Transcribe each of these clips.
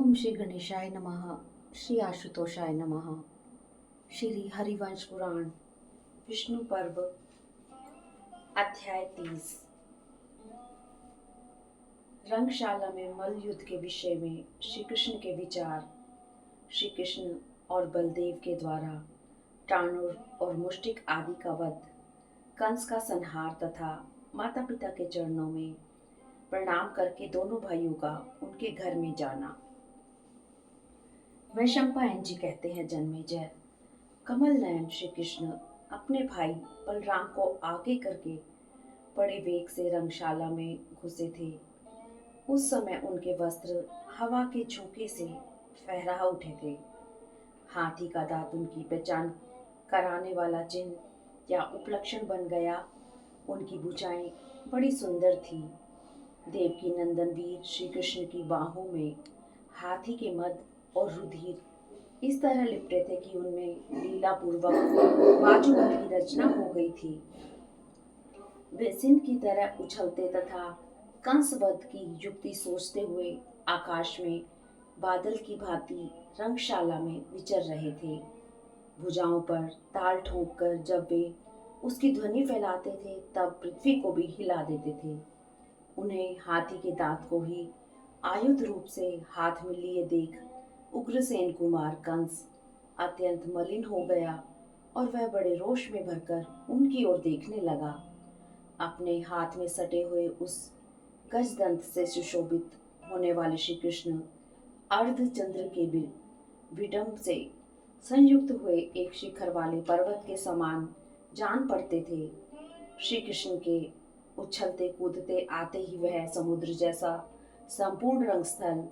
ओम श्री गणेशाय नमः। श्री आशुतोषाय नमः। श्री हरिवंश पुराण विष्णु पर्व अध्याय 30। रंगशाला में मल्ल युद्ध के विषय में श्री कृष्ण के विचार। श्री कृष्ण और बलदेव के द्वारा टाणुर और मुष्टिक आदि का वध, कंस का संहार तथा माता पिता के चरणों में प्रणाम करके दोनों भाइयों का उनके घर में जाना। वैशंपायन जी कहते हैं, जन्मेजय, कमल नयन श्री कृष्ण अपने भाई बलराम को आगे करके बड़े वेग से रंगशाला में घुसे थे। उस समय उनके वस्त्र हवा के झोंके से फहरा उठे थे। हाथी का दांत उनकी पहचान कराने वाला चिन्ह या उपलक्षण बन गया। उनकी भुजाएं बड़ी सुंदर थी। देवकी नंदन वीर श्री कृष्ण की बाहों में हाथी के मद और रुधिर इस तरह लिपटे थे कि उनमें लीला पूर्वक बाजूबंद की रचना हो गई थी। वे सिंह की तरह उछलते तथा कंसवध की युक्ति सोचते हुए आकाश में बादल की भांति रंगशाला में विचर रहे थे। भुजाओं पर ताल ठोंककर जब वे उसकी ध्वनि फैलाते थे तब पृथ्वी को भी हिला देते थे। उन्हें हाथी के दांत को ही आयुध रूप से हाथ में लिए देख उग्रसेन कुमार कंस अत्यंत मलिन हो गया और वह बड़े रोष में भरकर उनकी ओर देखने लगा। अपने हाथ में सटे हुए उस गजदंत से सुशोभित होने वाले श्री कृष्ण अर्धचंद्र के विडंब से संयुक्त हुए एक शिखर वाले पर्वत के समान जान पड़ते थे। श्री कृष्ण के उछलते कूदते आते ही वह समुद्र जैसा संपूर्ण रंगस्थल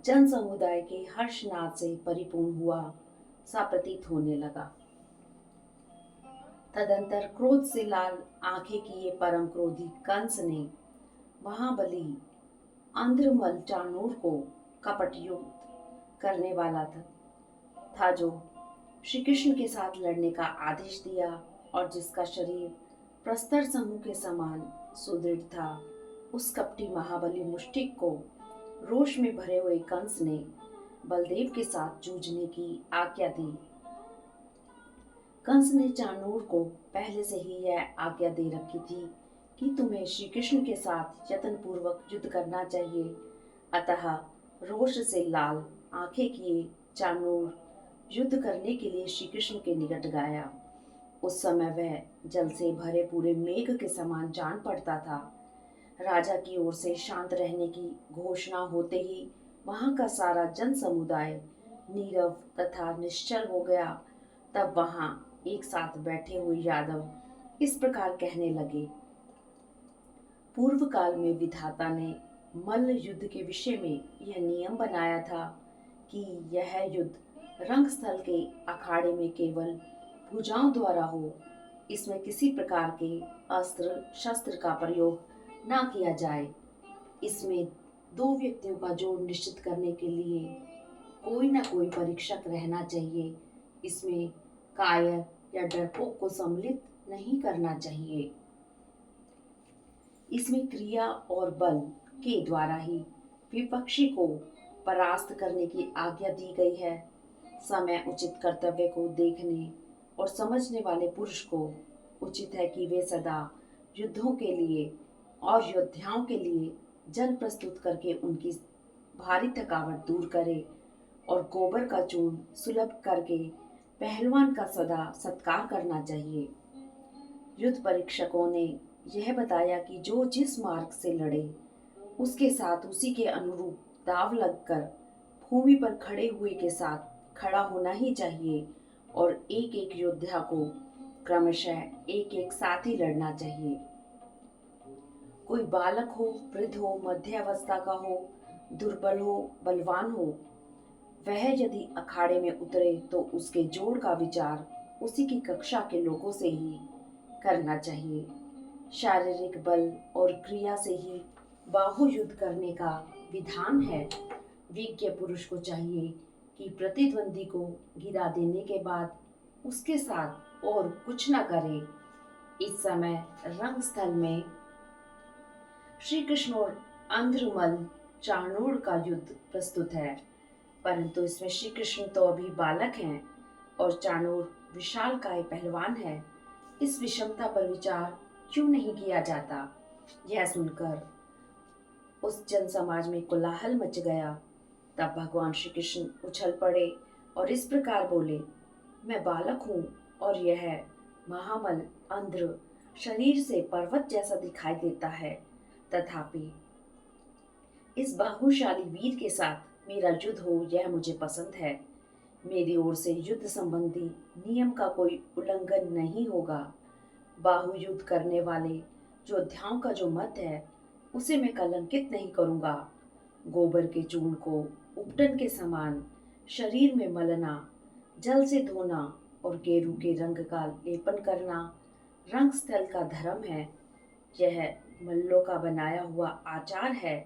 जन समुदाय के हर्षनाद से परिपूर्ण हुआ सा प्रतीत होने लगा। तदंतर क्रोध से लाल आंखें किए परम क्रोधी कंस ने महाबली अंध्रमल चाणूर को कपट युक्त करने वाला था जो श्री कृष्ण के साथ लड़ने का आदेश दिया और जिसका शरीर प्रस्तर समूह के समान सुदृढ़ था। उस कपटी महाबली मुष्टिक को रोष में भरे हुए कंस ने बलदेव के साथ जूझने की आज्ञा दी। कंस ने चाणूर को पहले से ही यह आज्ञा दे रखी थी कि तुम्हें श्री कृष्ण के साथ यत्न पूर्वक युद्ध करना चाहिए। अतः रोष से लाल आंखें किए चाणूर युद्ध करने के लिए श्री कृष्ण के निकट गया। उस समय वह जल से भरे पूरे मेघ के समान जान पड़ता था। राजा की ओर से शांत रहने की घोषणा होते ही वहां का सारा जन समुदाय नीरव तथा निश्चल हो गया। तब वहां एक साथ बैठे हुए यादव इस प्रकार कहने लगे, पूर्व काल में विधाता ने मल्ल युद्ध के विषय में यह नियम बनाया था कि यह युद्ध रंगस्थल के अखाड़े में केवल भुजाओं द्वारा हो। इसमें किसी प्रकार के अस्त्र शस्त्र का प्रयोग ना किया जाए। इसमें दो व्यक्तियों का जोड़ निश्चित करने के लिए कोई ना कोई परीक्षक रहना चाहिए। इसमें कायर या डरपोक को सम्मिलित नहीं करना चाहिए। इसमें क्रिया और बल के द्वारा ही विपक्षी को परास्त करने की आज्ञा दी गई है। समय उचित कर्तव्य को देखने और समझने वाले पुरुष को उचित है कि वे सदा युद्धों के लिए और योद्धाओं के लिए जल प्रस्तुत करके उनकी भारी थकावट दूर करे और गोबर का चूर्ण सुलभ करके पहलवान का सदा सत्कार करना चाहिए। युद्ध परीक्षकों ने यह बताया कि जो जिस मार्ग से लड़े उसके साथ उसी के अनुरूप दाव लगकर भूमि पर खड़े हुए के साथ खड़ा होना ही चाहिए और एक एक योद्धा को क्रमशः एक एक साथ ही लड़ना चाहिए। कोई बालक हो, वृद्ध हो, मध्य अवस्था का हो, दुर्बल हो, बलवान हो, वह यदि अखाड़े में उतरे तो उसके जोड़ का विचार उसी की कक्षा के लोगों से ही करना चाहिए। शारीरिक बल और क्रिया से ही बाहु युद्ध करने का विधान है। विज्ञ पुरुष को चाहिए कि प्रतिद्वंदी को गिरा देने के बाद उसके साथ और कुछ न करे। इस समय रंगस्थल में श्री कृष्ण और अंध्रमल चाणूर का युद्ध प्रस्तुत है। परंतु इसमें श्री कृष्ण तो अभी बालक हैं और चाणूर विशालकाय पहलवान है। इस विषमता पर विचार क्यों नहीं किया जाता? यह सुनकर उस जन समाज में कोलाहल मच गया। तब भगवान श्री कृष्ण उछल पड़े और इस प्रकार बोले, मैं बालक हूँ और यह महामल अंध्र शरीर से पर्वत जैसा दिखाई देता है, तथापि इस बाहुशाली वीर के साथ मेरा युद्ध हो यह मुझे पसंद है। मेरी ओर से युद्ध संबंधी नियम का कोई उल्लंघन नहीं होगा। बाहु युद्ध करने वाले योद्धाओं का जो मत है उसे मैं कलंकित नहीं करूंगा। गोबर के चूर्ण को उपटन के समान शरीर में मलना, जल से धोना और गेरू के रंग का लेपन करना रंग स्थल का धर्म है। यह मल्लों का बनाया हुआ आचार है।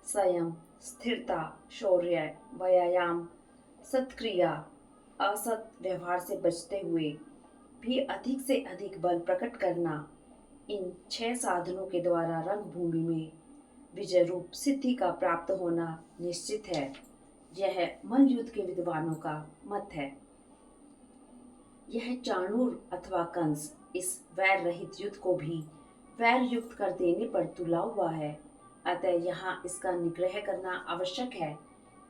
संयम, स्थिरता, शौर्य, व्यायाम, सत्क्रिया, असत व्यवहार से बचते हुए भी अधिक से अधिक बल प्रकट करना, इन 6 साधनों के द्वारा रंगभूमि में विजय रूप सिद्धि का प्राप्त होना निश्चित है। यह मल्लयुद्ध के विद्वानों का मत है। यह चाणूर अथवा कंस इस वैर रहित युद्ध को भी वैर युक्त कर देने पर तुला हुआ है, अतः यहाँ इसका निग्रह करना आवश्यक है।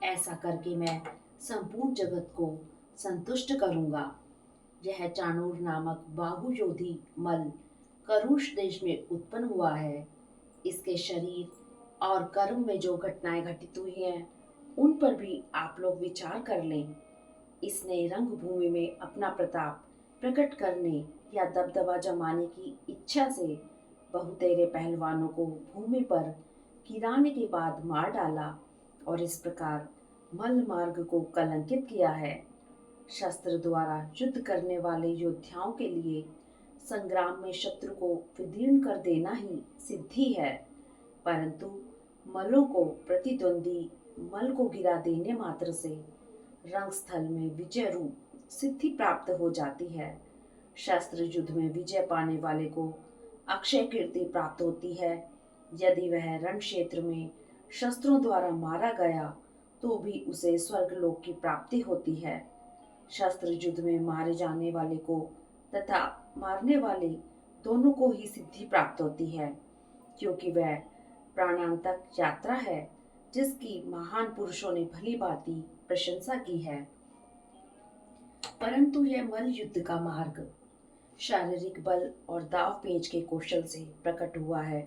ऐसा करके मैं संपूर्ण जगत को संतुष्ट करूंगा। यह चाणूर नामक बाहु योधी मल करुष देश में उत्पन्न हुआ है। इसके शरीर और कर्म में जो घटनाएं घटित हुई हैं उन पर भी आप लोग विचार कर लें। इसने रंगभूमि में अपना प्रताप प्रकट करने या दबदबा जमाने की इच्छा से बहुतेरे पहलवानों को भूमि पर गिराने के बाद मार डाला और इस प्रकार मल मार्ग को कलंकित किया है। शस्त्र द्वारा युद्ध करने वाले योद्धाओं के लिए संग्राम में शत्रु को विदीर्ण कर देना ही सिद्धि है, परंतु मलों को प्रतिद्वंदी मल को गिरा देने मात्र से रंगस्थल में विजय रूप सिद्धि प्राप्त हो जाती है। शस्त्र युद्ध में विजय पाने वाले को अक्षय कीर्ति प्राप्त होती है। यदि वह रण क्षेत्र में शस्त्रों द्वारा मारा गया तो भी उसे स्वर्गलोक की प्राप्ति होती है। शस्त्र युद्ध में मारे जाने वाले को तथा मारने वाले दोनों को ही सिद्धि प्राप्त होती है, क्योंकि वह प्राणांतक यात्रा है जिसकी महान पुरुषों ने भली भांति प्रशंसा की है। परंतु यह मल युद्ध का मार्ग शारीरिक बल और दाव पेंच के कौशल से प्रकट हुआ है।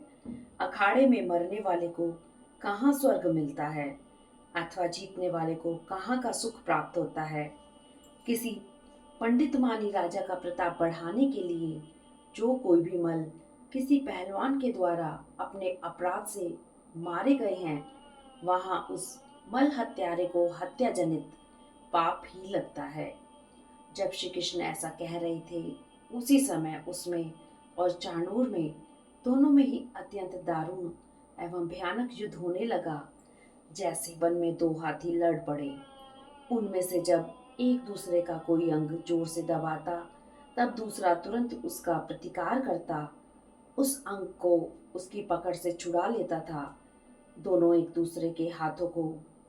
अखाड़े में मरने वाले को कहाँ स्वर्ग मिलता है अथवा जीतने वाले को कहाँ का सुख प्राप्त होता है। किसी पंडित मानी राजा का प्रताप बढ़ाने के लिए जो कोई भी मल किसी पहलवान के द्वारा अपने अपराध से मारे गए हैं, वहां उस मल हत्यारे को हत्या जनित पाप ही लगता है। जब श्री कृष्ण ऐसा कह रहे थे उसी समय उसमें और चाणूर में दोनों में ही अत्यंत दारुण एवं भयानक युद्ध होने लगा। जैसे वन में 2 हाथी लड़ पड़े, उनमें से जब एक दूसरे का कोई अंग जोर से दबाता तब दूसरा तुरंत उसका प्रतिकार करता, उस अंग को उसकी पकड़ से छुड़ा लेता था। दोनों एक दूसरे के हाथों को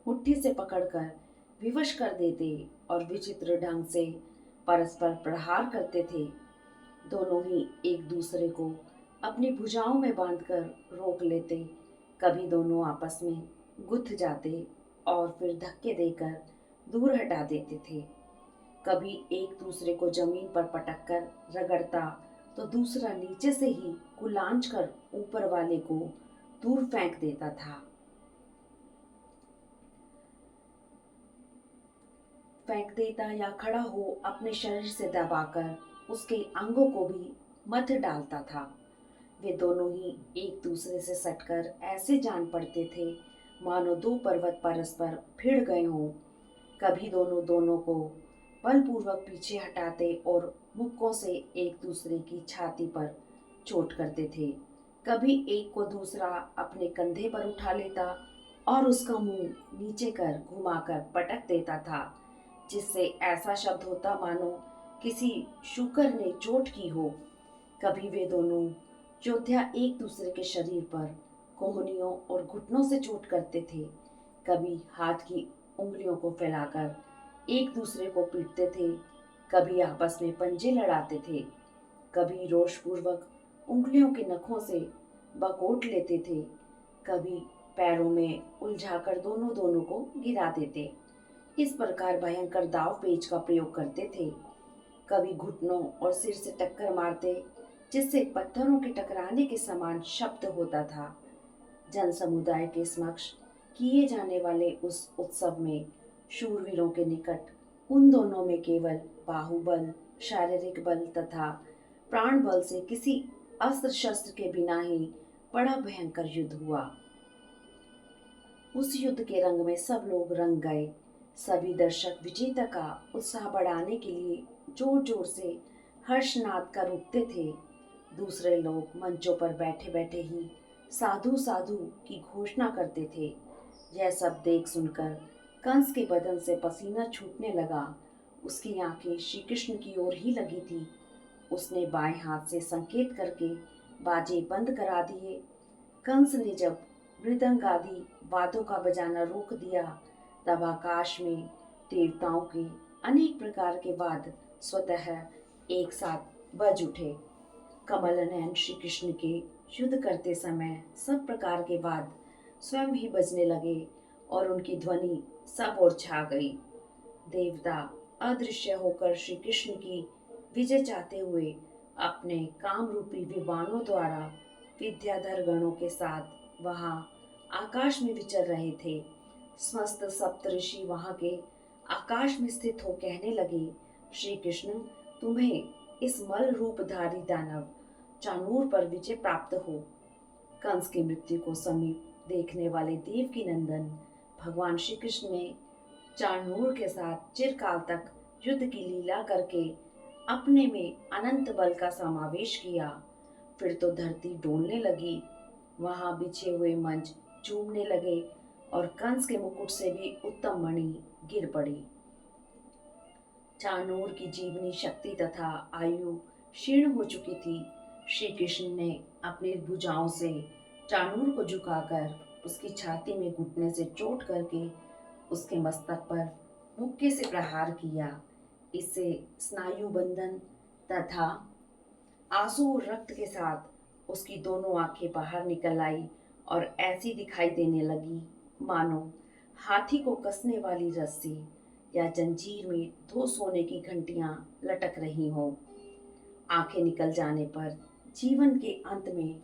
मुट्ठी से पकड़कर विवश कर देते और विचित्र ढंग से परस्पर प्रहार करते थे। दोनों ही एक दूसरे को अपनी भुजाओं में बांधकर रोक लेते। कभी दोनों आपस में गुथ जाते और फिर धक्के देकर दूर हटा देते थे। कभी एक दूसरे को जमीन पर पटक कर रगड़ता तो दूसरा नीचे से ही कुलांच कर ऊपर वाले को दूर फेंक देता था। फेंक देता या खड़ा हो अपने शरीर से दबाकर उसके अंगों को भी मथ डालता था। वे दोनों ही एक दूसरे से सटकर ऐसे जान पड़ते थे मानो 2 पर्वत परस्पर भिड़ गए हों। कभी दोनों दोनों को बलपूर्वक पीछे हटाते और मुक्कों से एक दूसरे की छाती पर चोट करते थे। कभी एक को दूसरा अपने कंधे पर उठा लेता और उसका मुंह नीचे कर घुमाकर पटक देता था, जिससे ऐसा शब्द होता मानो किसी शूकर ने चोट की हो। कभी वे दोनों योद्धा एक दूसरे के शरीर पर कोहनियों और घुटनों से चोट करते थे। कभी हाथ की उंगलियों को फैलाकर एक दूसरे को पीटते थे, कभी आपस में पंजे लड़ाते थे, कभी रोषपूर्वक उंगलियों के नखों से बकोट लेते थे, कभी पैरों में उलझाकर दोनों दोनों को गिरा देते। इस प्रकार भयंकर दाव पेच का प्रयोग करते थे। कभी घुटनों और सिर से टक्कर मारते, जिससे पत्थरों के टकराने के समान शब्द होता था। जन समुदाय के समक्ष किए जाने वाले उस उत्सव में शूरवीरों के निकट उन दोनों में केवल बाहुबल, शारीरिक बल तथा प्राण बल से किसी अस्त्र शस्त्र के बिना ही बड़ा भयंकर युद्ध हुआ। उस युद्ध के रंग में सब लोग रंग गए। सभी दर्शक विजेता का उत्साह बढ़ाने के लिए जोर जोर से हर्षनाद कर उठते थे। दूसरे लोग मंचों पर बैठे बैठे ही साधु साधु की घोषणा करते थे। यह सब देख सुनकर कंस के बदन से पसीना छूटने लगा। उसकी आंखें श्री कृष्ण की ओर ही लगी थी। उसने बाएं हाथ से संकेत करके बाजे बंद करा दिए। कंस ने जब मृदंग आदि वाद्यों का बजाना रोक दिया, तब आकाश में देवताओं के अनेक प्रकार के वाद्य स्वतः एक साथ बज उठे। कमल नयन श्री कृष्ण के युद्ध करते समय सब प्रकार के वाद्य स्वयं ही बजने लगे और उनकी ध्वनि सब ओर छा गई। देवता अदृश्य होकर श्री कृष्ण की विजय चाहते हुए अपने काम रूपी विमानों द्वारा विद्याधर गणों के साथ वहां आकाश में विचर रहे थे। समस्त सप्तऋषि वहां के आकाश में स्थित हो कहने लगे, श्री कृष्ण, तुम्हें इस मल रूपधारी दानव चाणूर पर विजय प्राप्त हो। कंस की मृत्यु को समीप देखने वाले देव की नंदन भगवान श्री कृष्ण ने चाणूर के साथ चिरकाल तक युद्ध की लीला करके अपने में अनंत बल का समावेश किया। फिर तो धरती डोलने लगी, वहां बिछे हुए मंच झूमने लगे और कंस के मुकुट से भी उत्तम मणि गिर पड़ी। चाणूर की जीवनी शक्ति तथा आयु क्षीण हो चुकी थी। श्री कृष्ण ने अपनी भुजाओं से चाणूर को झुकाकर उसकी छाती में घुटने से चोट करके उसके मस्तक पर मुक्के से प्रहार किया। इससे स्नायु बंधन तथा आंसू और रक्त के साथ उसकी दोनों आंखें बाहर निकल आई और ऐसी दिखाई देने लगी मानो हाथी को कसने वाली रस्सी या जंजीर में दो सोने की घंटियां लटक रही हों। आंखें निकल जाने पर जीवन के अंत में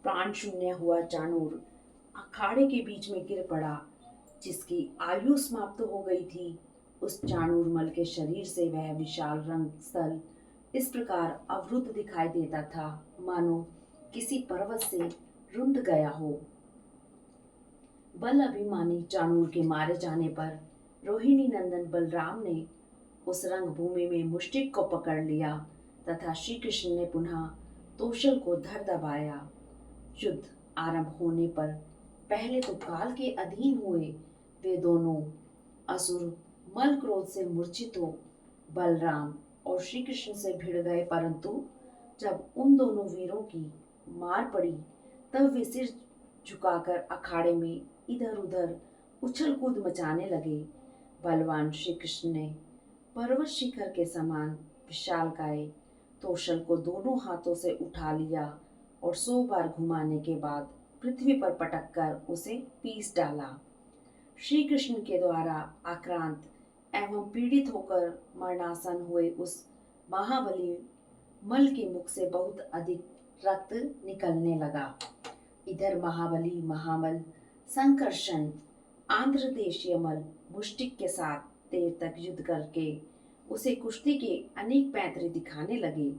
प्राण शून्य हुआ चाणूर अखाड़े के बीच में गिर पड़ा। जिसकी आयु समाप्त हो गई थी, उस चाणूरमल के शरीर से वह विशाल रंग स्थल इस प्रकार अवरुद्ध दिखाई देता था मानो किसी पर्वत से रुंध गया हो। बल अभिमानी चाणूर के मारे जाने पर रोहिणी नंदन बलराम ने उस रंग भूमि में मुष्टिक को पकड़ लिया तथा श्री कृष्ण ने पुनः तोशल को धर दबाया। युद्ध आरंभ होने पर पहले तो काल के अधीन हुए वे दोनों असुर मल क्रोध से मूर्छित हो बलराम और श्री कृष्ण से भिड़ गए, परंतु जब उन दोनों वीरों की मार पड़ी तब वे सिर झुकाकर अखाड़े में इधर उधर उछल कूद मचाने लगे। बलवान श्री कृष्ण ने पर्वत शिखर के समान विशालकाय तोशल को दोनों हाथों से उठा लिया और 100 बार घुमाने के बाद पृथ्वी पर पटक कर उसे पीस डाला। श्री कृष्ण के द्वारा आक्रांत एवं पीड़ित होकर मरणासन हुए उस महाबली मल के मुख से बहुत अधिक रक्त निकलने लगा। इधर महाबली महामल संकर्षण आंध्र देशीय मल मुष्टिक के साथ देर तक युद्ध करके उसे कुश्ती के अनेक पैंतरे दिखाने लगे।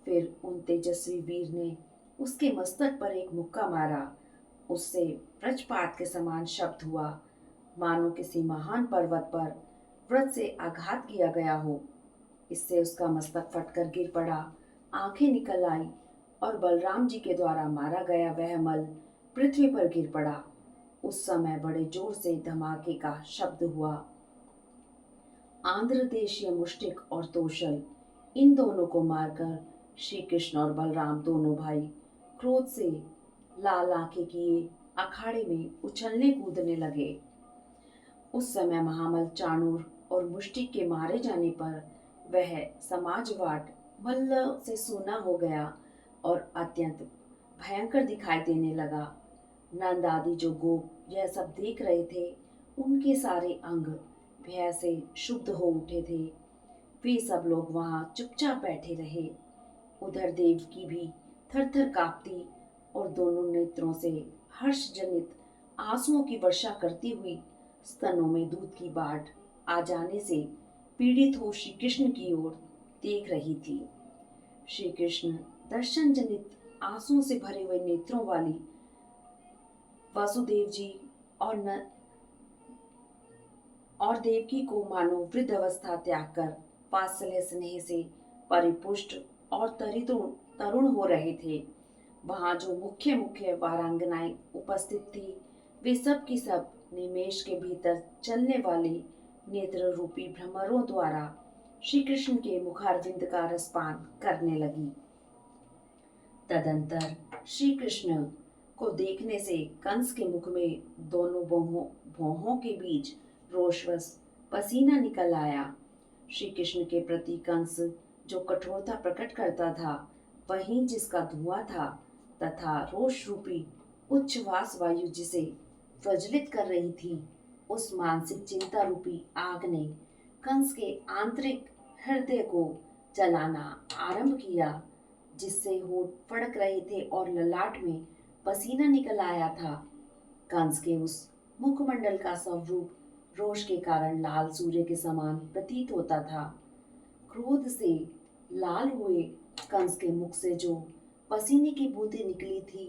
फिर उन तेजस्वी वीर ने उसके मस्तक पर एक मुक्का मारा। उससे वज्रपात के समान शब्द हुआ, मानो किसी महान पर्वत पर वज्र से आघात किया गया हो। इससे उसका मस्तक फटकर गिर पड़ा, आंखें निकल आई और बलराम जी के द्वारा मारा गया वह मल पृथ्वी पर गिर पड़ा। उस समय बड़े जोर से धमाके का शब्द हुआ। आंध्र देशीय मुष्टिक और तोशल इन दोनों को मारकर श्री कृष्ण और बलराम दोनों भाई क्रोध से लाल आंखें किए अखाड़े में उछलने कूदने लगे। उस समय महामल चाणूर और मुष्टिक के मारे जाने पर वह समाजवाद मल्ल से सूना हो गया और अत्यंत भयंकर दिखाई देने लगा। नंद आदि जो गोप यह सब देख रहे थे, उनके सारे अंग भय से शुद्ध हो उठे थे। वे सब लोग वहां चुपचाप बैठे रहे। उधर देवकी भी थर थर कांपती और दोनों नेत्रों से हर्ष जनित आंसुओं की वर्षा करती हुई स्तनों में दूध की बाट आ जाने से पीड़ित हो श्री कृष्ण की ओर देख रही थी। श्री कृष्ण दर्शन जनित आंसुओं से भरे हुए नेत्रों वाली वासुदेव जी और न और देवकी को मानो वृद्ध अवस्था त्याग कर वात्सल्य स्नेह से परिपुष्ट और तरुण हो रहे थे। वहां जो मुख्य मुख्य वारांगनाएं उपस्थित थी, वे सब की सब निमेष के भीतर चलने वाले नेत्र रूपी भ्रमरों द्वारा श्री कृष्ण के मुखारविंद का रसपान करने लगी। तदंतर श्री कृष्ण को देखने से कंस के मुख में दोनों भौहों के बीच रोषवश पसीना निकल आया। श्री कृष्ण के प्रति कंस जो कठोरता प्रकट करता था, वहीं जिसका धुआं था तथा रोष रूपी उच्छ्वास वायु जिसे प्रज्वलित कर रही थी, उस मानसिक चिंता रूपी आग ने कंस के आंतरिक हृदय को जलाना आरंभ किया, जिससे होठ फड़क रहे थे और ललाट में पसीना निकल आया था। कंस के उस मुखमंडल का स्वरूप रोष के कारण लाल सूर्य के समान प्रतीत होता था। क्रोध से लाल हुए कंस के मुख से जो पसीने की बूंदें निकली थी,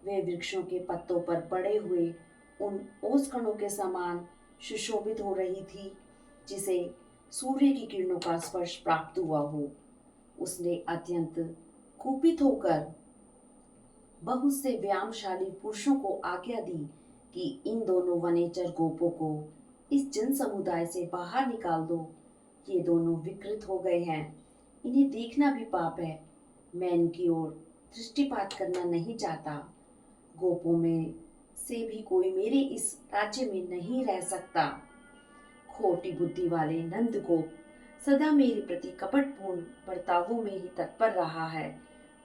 वे वृक्षों के पत्तों पर पड़े हुए उन ओस कणों के समान सुशोभित हो रही थी, जिसे सूर्य की किरणों का स्पर्श प्राप्त हुआ हो। उसने अत्यंत कुपित होकर बहुत से व्यायामशाली पुरुषों को आज्ञा दी कि इन दोनों वनेचर गोपों को इस जन समुदाय से बाहर निकाल दो। ये दोनों विकृत हो गए हैं, इन्हें देखना भी पाप है। मैं इनकी ओर दृष्टिपात करना नहीं चाहता। गोपों में से भी कोई मेरे इस राज्य में नहीं रह सकता। खोटी बुद्धि वाले नंद गोप सदा मेरे प्रति कपटपूर्ण बर्तावों में ही तत्पर रहा है,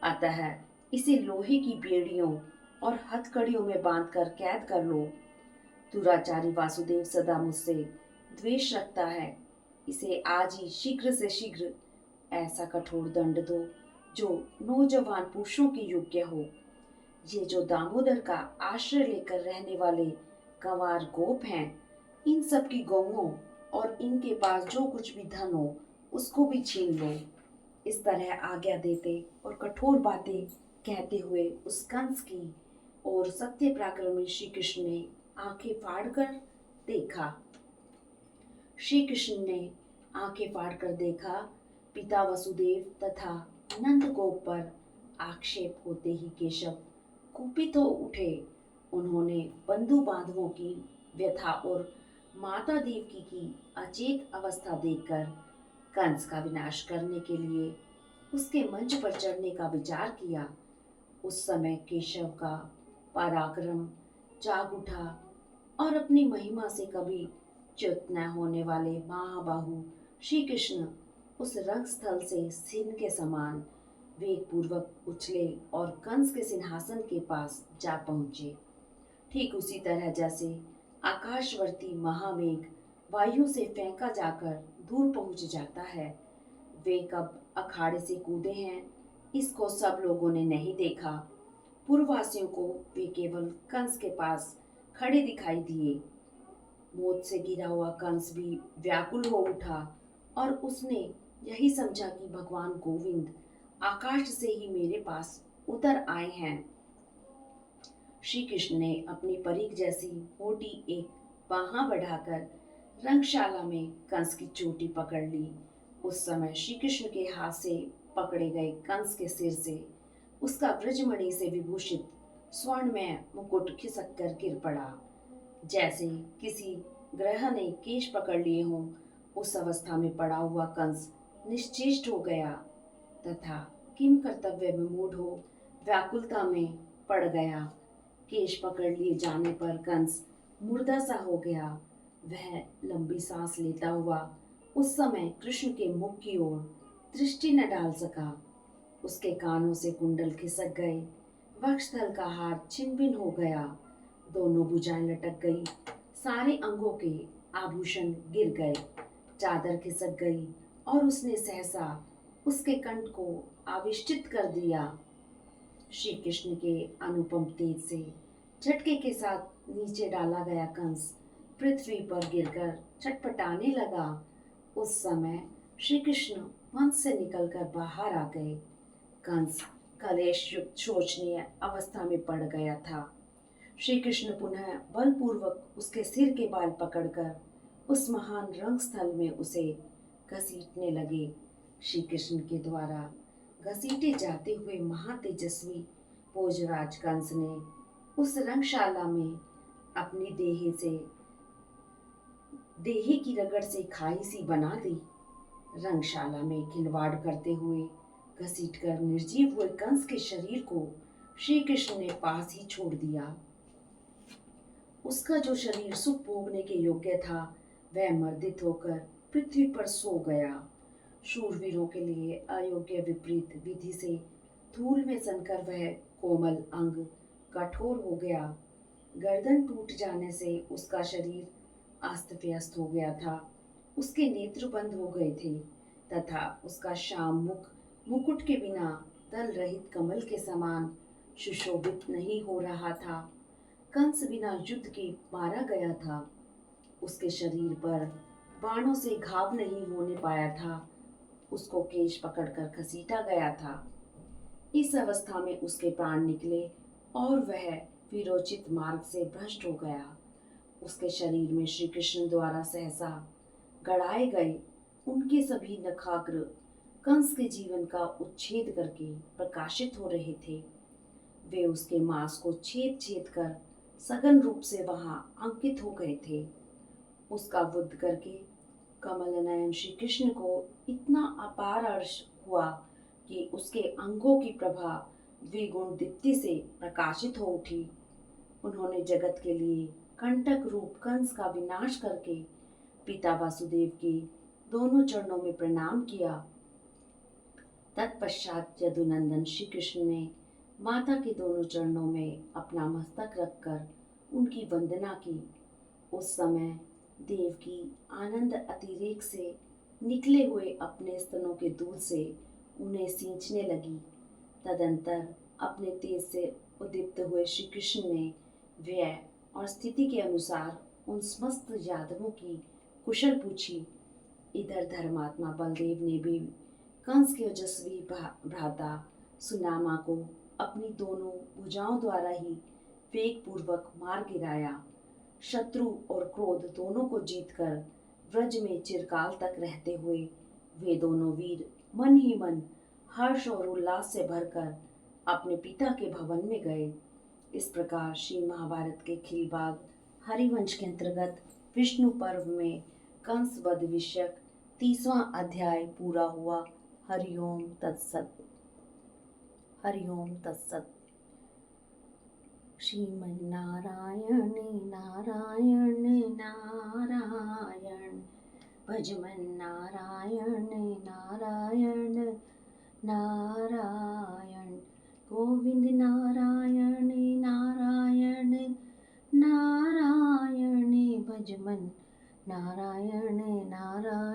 अतः इसे लोहे की बेड़ियों और हथकड़ियों में बांधकर कैद कर लो। दुराचारी वासुदेव सदा मुझसे द्वेष रखता है, इसे आज ही शीघ्र से शीघ्र ऐसा कठोर दंड दो जो नौजवान पुरुषों के योग्य हो। ये जो दामोदर का आश्रय लेकर रहने वाले गंवार गोप हैं, इन सब की गौओं और इनके पास जो कुछ भी धन हो, उसको भी छीन लो। इस तरह आज्ञा देते और कठोर बातें कहते हुए उस कंस की और सत्य पराक्रमी श्री कृष्ण ने आंखें फाड़कर देखा। श्री कृष्ण ने आंखें फाड़कर देखा। पिता वसुदेव तथा नंद गोप पर आक्षेप होते ही केशव कुपित हो उठे। उन्होंने बंधु बांधवों की व्यथा और माता देवकी की अचेत अवस्था देखकर कंस का विनाश करने के लिए उसके मंच पर चढ़ने का विचार किया। उस समय केशव का पराक्रम जाग उठा और अपनी महिमा से कभी च्युत न होने वाले महाबाहु श्री कृष्ण उस रंगस्थल से सिंह के समान वेग पूर्वक उछले और कंस के सिंहासन के पास जा पहुंचे। ठीक उसी तरह जैसे आकाशवर्ती महामेघ वायु से फेंका जाकर दूर पहुंच जाता है। वे कब अखाड़े से कूदे हैं, इसको सब लोगों ने नहीं देखा। पूर्ववासियों को वे केवल कंस के पास खड़े दिखाई दिए। मौत से गिरा हुआ कंस भी व्याकुल हो उठा और उसने यही समझा कि भगवान गोविंद आकाश से ही मेरे पास उतर आए हैं। श्री कृष्ण ने अपनी परीख जैसी मोटी एक बाँह बढ़ाकर रंगशाला में कंस की चोटी पकड़ ली। उस समय श्री कृष्ण के हाथ से पकड़े गए कंस के सिर से उसका ब्रजमणि से विभूषित स्वर्ण में मुकुट खिसक कर गिर पड़ा। जैसे किसी ग्रह ने केश पकड़ लिए हों, उस अवस्था में पड़ा हुआ कंस निश्चेष्ट हो गया तथा किम कर्तव्य में मूढ़ हो व्याकुलता में पड़ गया। केश पकड़ लिए जाने पर कंस मुर्दा सा हो गया। वह लंबी सांस लेता हुआ उस समय कृष्ण के मुख की ओर दृष्टि न डाल सका। उसके कानों से कुंडल खिसक गए, वक्षस्थल का हार छिन-भिन हो गया, दोनों भुजाएं लटक गई, सारे अंगों के आभूषण गिर गए, चादर खिसक गई और उसने सहसा उसके कंठ को आविष्टित कर दिया। श्री कृष्ण के अनुपम तेज से झटके के साथ नीचे डाला गया कंस पृथ्वी पर गिरकर छटपटाने लगा। उस समय श्री कृष्ण वंश से निकलकर बाहर आ गए। कंस कलेश युक्त शोचनीय अवस्था में पड़ गया था। श्री कृष्ण पुनः बलपूर्वक उसके सिर के बाल पकड़कर उस महान रंगस्थल में उसे घसीटने लगे। श्री कृष्ण के द्वारा घसीटे जाते हुए महातेजस्वी भोजराज कंस ने उस रंगशाला में अपनी देही की रगड़ से खाई सी बना दी। रंगशाला में खिलवाड़ करते हुए घसीटकर निर्जीव हुए कंस के शरीर को श्री कृष्ण ने पास ही छोड़ दिया। उसका जो शरीर सुख भोगने के योग्य था, वह मर्दित होकर पृथ्वी पर सो गया। शूरवीरों के लिए अयोग्य विपरीत विधि से धूल में सनकर वह कोमल अंग कठोर हो गया। गर्दन टूट जाने से उसका शरीर अस्त व्यस्त हो गया था। उसके नेत्र बंद हो गए थे तथा उसका श्याम मुख मुकुट के बिना तल रहित कमल के समान सुशोभित नहीं हो रहा था। कंस बिना युद्ध के मारा गया था। उसके शरीर पर बाणों से घाव नहीं होने पाया था। उसको केश पकड़कर घसीटा गया था। इस अवस्था में उसके प्राण निकले और वह वीरोचित मार्ग से भ्रष्ट हो गया। उसके शरीर में श्री कृष्ण द्वारा सहसा गड़ाए गए उनके सभी नखाग्र कंस के जीवन का उच्छेद करके प्रकाशित हो रहे थे। वे उसके मांस को छेद छेद कर सघन रूप से वहां अंकित हो गए थे। उसका वध करके कमल नयन श्री कृष्ण को इतना अपार हर्ष हुआ कि उसके अंगों की प्रभा द्विगुण दीप्ति से प्रकाशित हो उठी। उन्होंने जगत के लिए कंटक रूप कंस का विनाश करके पिता वासुदेव के दोनों चरणों में प्रणाम किया। तत्पश्चात यदुनंदन श्री कृष्ण ने माता के दोनों चरणों में अपना मस्तक रखकर उनकी वंदना की। उस समय देव की आनंद अतिरेक से निकले हुए अपने स्तनों के दूध से उन्हें सींचने लगी। तदंतर अपने तेज से उद्दीप्त हुए श्री कृष्ण ने व्यय और स्थिति के अनुसार उन समस्त यादवों की कुशल पूछी। इधर धर्मात्मा बलदेव ने भी कंस के ओजस्वी भ्राता सुनामा को अपनी दोनों भुजाओं द्वारा ही वेग पूर्वक मार गिराया। शत्रु और क्रोध दोनों को जीतकर व्रज में चिरकाल तक रहते हुए वे दोनों वीर मन ही मन हर्ष और उल्लास से भरकर अपने पिता के भवन में गए। इस प्रकार श्री महाभारत के खिलबाग हरिवंश के अंतर्गत विष्णु पर्व में कंस वध विषयक 30वां अध्याय पूरा हुआ। हरिओम तत्सत। हरिओम तत्सत। श्रीमन्नारायण नारायण नारायण भजमन नारायण नारायण नारायण गोविंद नारायण नारायण नारायण भजमन नारायण नारायण।